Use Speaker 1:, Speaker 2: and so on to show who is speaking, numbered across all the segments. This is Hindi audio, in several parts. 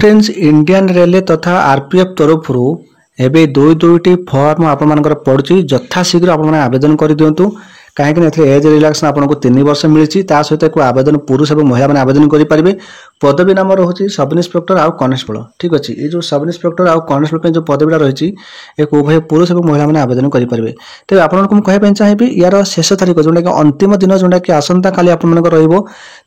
Speaker 1: फ्रेंड्स इंडियन रेलवे तथा आरपीएफ तरफ एवं दुईटी फर्म आपर पड़ुची यथाशीघ्र आप आवेदन कर दिंतु कहीं एज रिलैक्सन आपको 3 वर्ष मिली सहित एक आवेदन पुरुष और महिला मैंने आवेदन करेंगे। पदवी नाम रही सब इन्स्पेक्टर आउ कनेस्टेबल। ठीक अच्छे ये जो सब इन्स्पेक्टर आउ कनेस्टेबल जो पदवीटा रही एक उभय पुरुष और महिला मैंने आवेदन करेंगे। तेज आपको कहना चाहिए यार शेष तारीख जोटा कि अंतिम दिन जोटा कि आसंता काली आपर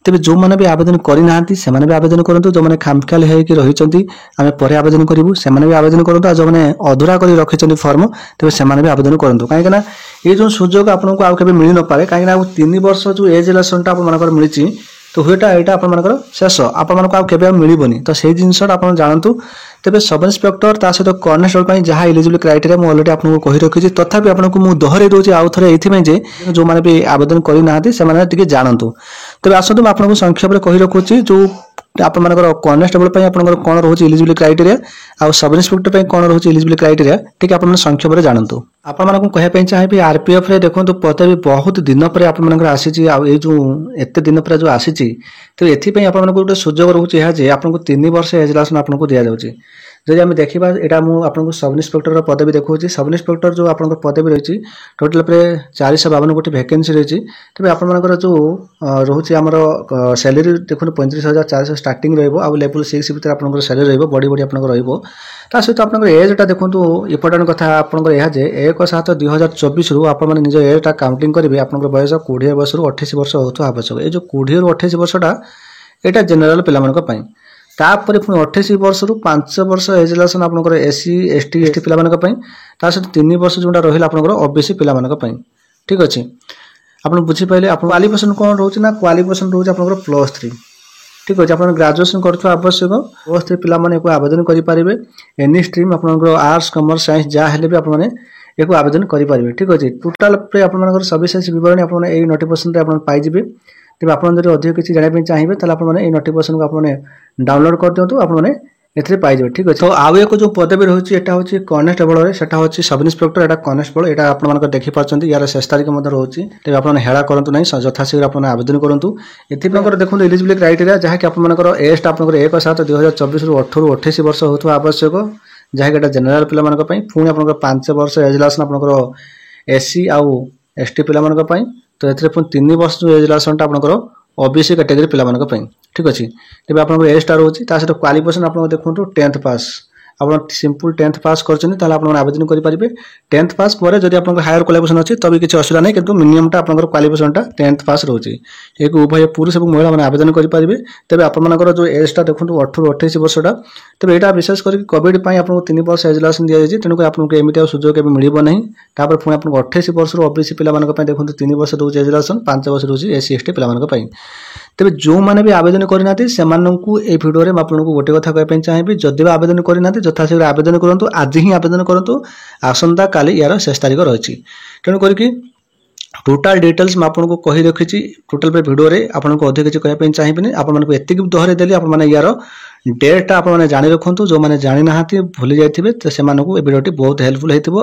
Speaker 1: तेज जो मैंने भी आवेदन करना से भी आवेदन करूँ जो मैंने खामख्याल होकर रही आम पर आवेदन करूँ से भी आवेदन करूँ जो मैंने अधूरा कर रखिंट फर्म तेज से भी आवेदन करूँ कहीं ये जो सुजोग आपको आउ के मिल न पाए कहीं 3 वर्ष जो एज रिलेसनटा आप मिली तो हुएटा यहाँ आपर शेष आपको मिलबनी तो से जिनसा आप जानतु। तेज सब इन्स्पेक्टर ता सहित कनेस्टेबल जहाँ इलिजिबल क्राइटेरिया मुझे अलरेडी आपको कही रखी तथापि आपको मुझे दोहरे दूसरी आउ थे ये जो मैंने भी आवेदन करना से जानतु। तेज आसतु मैं आपको संक्षेप में कही रखुच्छी जो आप कनेस्टेबल आप कौन रोचे इलिजिबल क्राइटेरिया आउ सब इन्स्पेक्टर कौन रोचे इलिजिबल क्राइटेरिया ठीक आप संक्षेप में जानतु। आपको कहना चाहिए आरपीएफ रे देखो पदवी बहुत दिन पर आसी जो एत दिन पर जो आसी तो ये आपको गोटे सुजोग रोचे आपको 3 वर्ष एज रिलेसन आपको दि जाऊँगी। जदि आम देखा यहाँ मुझे सब इन्स्पेक्टर पदवी देखा सब इन्स्पेक्टर जो आप पदवी रही टोटाल पे 452 गोटे वैकेंसी रही तेज आपर जो रोचे आमर सैलरी देखो 35,400 स्टार्टिंग रेवल 6 भितर आप सैलरी बढ़ी बढ़ी आप सहित आप एजटा देखो इम्पोर्टाट कथा आपंकर यह 1/7/2024 रु आप निज एजटा काउंटिंग करेंगे आप बयस 20 वर्ष 28 वर्ष होता आवश्यक। ये जो 20 ରୁ 28 वर्षटा यहाँ जेनेल पे तापर पुणी 28 वर्ष 5 वर्ष एज रिलेसन आप एससी एसटी एसटी पे सहित 3 वर्ष जोटा रहा आप ओबीसी पे। ठीक अच्छे आप बुझीपारे आप क्वालिफिकेशन कौन रोचे ना क्वालिफिकेशन रोचे आप +3। ठीक अच्छे आप ग्रेजुएशन कर आवश्यक +3 पे आवेदन करेंगे एनी स्ट्रीम आप आर्ट्स कॉमर्स साइंस जहाँ भी आप आवेदन करेंगे। ठीक अच्छे टोटाल पे आप सविशेष बरणी आप नोटिफिकेशन पाइबे। तेज आप अधिक किसी जानापी चाहिए तो आपने नोटिफिकेशन को आपने डाउनलोड कर दिंतु आपने ए पाइबे। ठीक अच्छे तो आउ एक जो पदवी रही है हूँ कनेस्टेबल से सब इन्स्पेक्टर यहाँ कनेस्टेबल यहाँ आप देखिपारे यार शेष तारीख रोचे तेज आप हेड़ा करूँ ना यथाशीघ्र आप आवेदन करूँ। ये देखो इलिजिबल क्राइटेरिया जहाँकि आपर एज आप 1/7/2024 ରୁ 18 ରୁ 28 वर्ष होता आवश्यक जहाँकि जेनेल पे पुणी आप 5 वर्ष एज रिलेसन आप एससी आउ एसटी पे तो ये 3 वर्ष जो एज रिलेसनटा आपंकर ओबीसी कैटेगरी पे। ठीक अच्छे तेज आप एजटा रोचे सहित क्वालिफिकेशन आप देखो 10th पास आप सिंपल 10th पास कर आवेदन करेंगे। 10th पास पर जब आप हायर क्वालिफिकेशन अच्छी तभी किसी असुविधा नहीं किंतु मिनिममटा आप क्वालिफिकेशनटा 10th पास रोचे एक उभय पुरुष और महिला मैंने आवेदन करेंगे। तेज आपर जो एजटा देखो 18 ରୁ 28 वर्षटा तेज यहाँ विशेष कर कोविड आपको 3 वर्ष एज रिलेसन दि जाए तेणुक आपको एमती सुजोग मिल ना तापर पुणी आपको 28 वर्ष ओबीसी पे देखो 3 वर्ष रोचे एज रिलेसन 5 वर्ष रोचे एससी एसटी पे। तेज जो मैंने भी आवेदन करना से भिडियो में आपको गोटे कथा कहना चाहिए जदि भी आवेदन करना यथाशीघ्र आवेदन करूँ आज ही आवेदन करूँ आसंता काली यार शेष तारीख रही तेणु करके टोटाल डिटेल्स मैं आपको कही रखी टोटाल पे भिडियो रे आपको अधिक किसी कहना चाहिए आपको एति दोहरे देली आप यार डेटा आप जानी रखु जो मैंने जानी ना भूली जाइए तो से भिडियोटी बहुत हेल्पफुल हो।